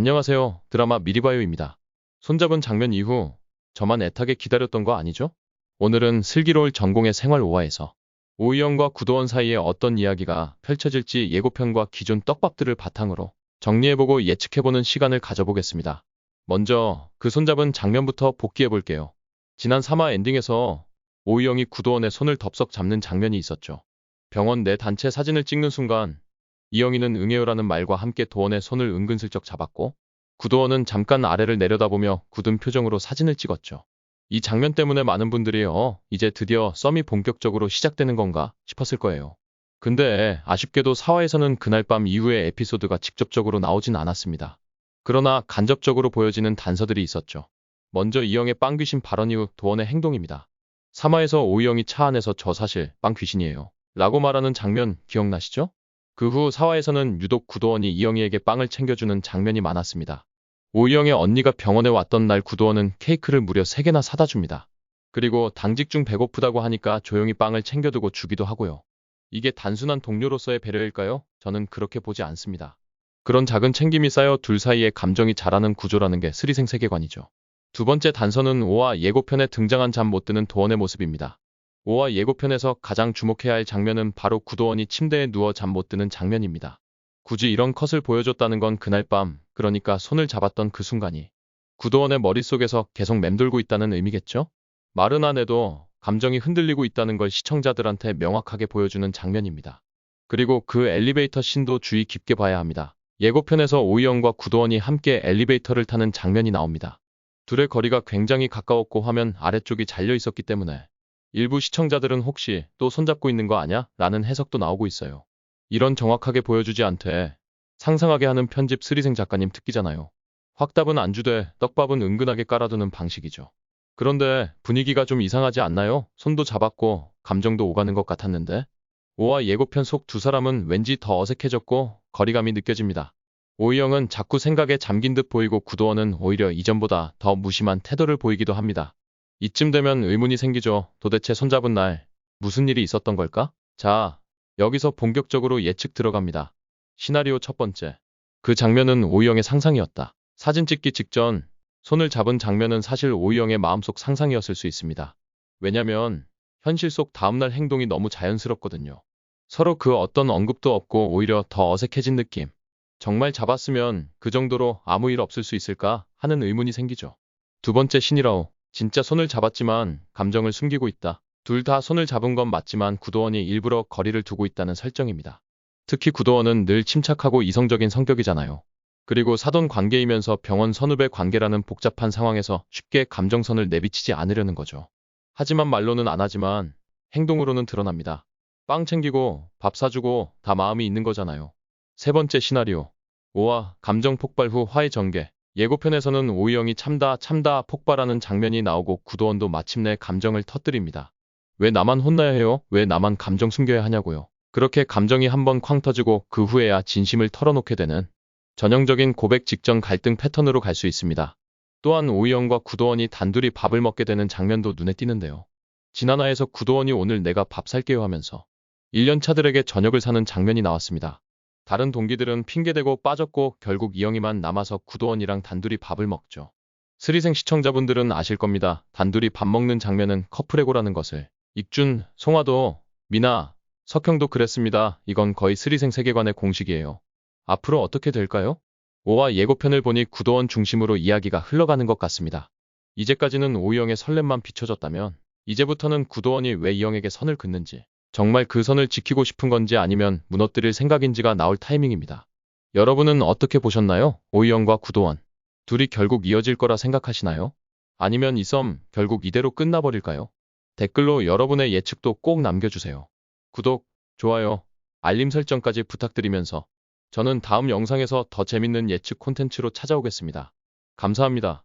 안녕하세요. 드라마 미리봐요입니다. 손잡은 장면 이후 저만 애타게 기다렸던 거 아니죠? 오늘은 슬기로울 전공의 생활 5화에서 오이영과 구도원 사이에 어떤 이야기가 펼쳐질지 예고편과 기존 떡밥들을 바탕으로 정리해보고 예측해보는 시간을 가져보겠습니다. 먼저 그 손잡은 장면부터 복귀해볼게요. 지난 3화 엔딩에서 오이영이 구도원의 손을 덥석 잡는 장면이 있었죠. 병원 내 단체 사진을 찍는 순간 이영희는 응애요라는 말과 함께 도원의 손을 은근슬쩍 잡았고 구도원은 잠깐 아래를 내려다보며 굳은 표정으로 사진을 찍었죠. 이 장면 때문에 많은 분들이 이제 드디어 썸이 본격적으로 시작되는 건가 싶었을 거예요. 근데 아쉽게도 4화에서는 그날 밤 이후의 에피소드가 직접적으로 나오진 않았습니다. 그러나 간접적으로 보여지는 단서들이 있었죠. 먼저 이영의 빵귀신 발언 이후 도원의 행동입니다. 3화에서 오이영이 차 안에서 저 사실 빵귀신이에요 라고 말하는 장면 기억나시죠? 그 후 4화에서는 유독 구도원이 이영희에게 빵을 챙겨주는 장면이 많았습니다. 오이영의 언니가 병원에 왔던 날 구도원은 케이크를 무려 3개나 사다 줍니다. 그리고 당직 중 배고프다고 하니까 조용히 빵을 챙겨두고 주기도 하고요. 이게 단순한 동료로서의 배려일까요? 저는 그렇게 보지 않습니다. 그런 작은 챙김이 쌓여 둘 사이에 감정이 자라는 구조라는 게 스리생 세계관이죠. 두 번째 단서는 5화 예고편에 등장한 잠 못 드는 도원의 모습입니다. 5화 예고편에서 가장 주목해야 할 장면은 바로 구도원이 침대에 누워 잠 못 드는 장면입니다. 굳이 이런 컷을 보여줬다는 건 그날 밤, 그러니까 손을 잡았던 그 순간이 구도원의 머릿속에서 계속 맴돌고 있다는 의미겠죠? 말은 안 해도 감정이 흔들리고 있다는 걸 시청자들한테 명확하게 보여주는 장면입니다. 그리고 그 엘리베이터 씬도 주의 깊게 봐야 합니다. 예고편에서 오이영과 구도원이 함께 엘리베이터를 타는 장면이 나옵니다. 둘의 거리가 굉장히 가까웠고 화면 아래쪽이 잘려 있었기 때문에 일부 시청자들은 혹시 또 손잡고 있는 거 아냐? 라는 해석도 나오고 있어요. 이런 정확하게 보여주지 않되 상상하게 하는 편집 스리생 작가님 특기잖아요. 확답은 안 주되 떡밥은 은근하게 깔아두는 방식이죠. 그런데 분위기가 좀 이상하지 않나요? 손도 잡았고 감정도 오가는 것 같았는데 5화 예고편 속 두 사람은 왠지 더 어색해졌고 거리감이 느껴집니다. 오이영은 자꾸 생각에 잠긴 듯 보이고 구도원은 오히려 이전보다 더 무심한 태도를 보이기도 합니다. 이쯤 되면 의문이 생기죠. 도대체 손잡은 날 무슨 일이 있었던 걸까? 자, 여기서 본격적으로 예측 들어갑니다. 시나리오 첫 번째. 그 장면은 오이영의 상상이었다. 사진 찍기 직전 손을 잡은 장면은 사실 오이영의 마음속 상상이었을 수 있습니다. 왜냐면 현실 속 다음날 행동이 너무 자연스럽거든요. 서로 그 어떤 언급도 없고 오히려 더 어색해진 느낌. 정말 잡았으면 그 정도로 아무 일 없을 수 있을까 하는 의문이 생기죠. 두 번째 신이라오. 진짜 손을 잡았지만 감정을 숨기고 있다. 둘 다 손을 잡은 건 맞지만 구도원이 일부러 거리를 두고 있다는 설정입니다. 특히 구도원은 늘 침착하고 이성적인 성격이잖아요. 그리고 사돈 관계이면서 병원 선후배 관계라는 복잡한 상황에서 쉽게 감정선을 내비치지 않으려는 거죠. 하지만 말로는 안 하지만 행동으로는 드러납니다. 빵 챙기고 밥 사주고 다 마음이 있는 거잖아요. 세 번째 시나리오. 5화 감정 폭발 후 화해 전개. 예고편에서는 오이영이 참다 폭발하는 장면이 나오고 구도원도 마침내 감정을 터뜨립니다. 왜 나만 혼나야 해요? 왜 나만 감정 숨겨야 하냐고요. 그렇게 감정이 한번 쾅 터지고 그 후에야 진심을 털어놓게 되는 전형적인 고백 직전 갈등 패턴으로 갈 수 있습니다. 또한 오이영과 구도원이 단둘이 밥을 먹게 되는 장면도 눈에 띄는데요. 지난화에서 구도원이 오늘 내가 밥 살게요 하면서 1년차들에게 저녁을 사는 장면이 나왔습니다. 다른 동기들은 핑계대고 빠졌고 결국 이영희만 남아서 구도원이랑 단둘이 밥을 먹죠. 스리생 시청자분들은 아실 겁니다. 단둘이 밥 먹는 장면은 커플의 고라는 것을. 익준, 송화도, 미나, 석형도 그랬습니다. 이건 거의 스리생 세계관의 공식이에요. 앞으로 어떻게 될까요? 5화 예고편을 보니 구도원 중심으로 이야기가 흘러가는 것 같습니다. 이제까지는 오이영의 설렘만 비춰졌다면 이제부터는 구도원이 왜 이영에게 선을 긋는지 정말 그 선을 지키고 싶은 건지 아니면 무너뜨릴 생각인지가 나올 타이밍입니다. 여러분은 어떻게 보셨나요? 오이영과 구도원. 둘이 결국 이어질 거라 생각하시나요? 아니면 이 썸 결국 이대로 끝나버릴까요? 댓글로 여러분의 예측도 꼭 남겨주세요. 구독, 좋아요, 알림 설정까지 부탁드리면서 저는 다음 영상에서 더 재밌는 예측 콘텐츠로 찾아오겠습니다. 감사합니다.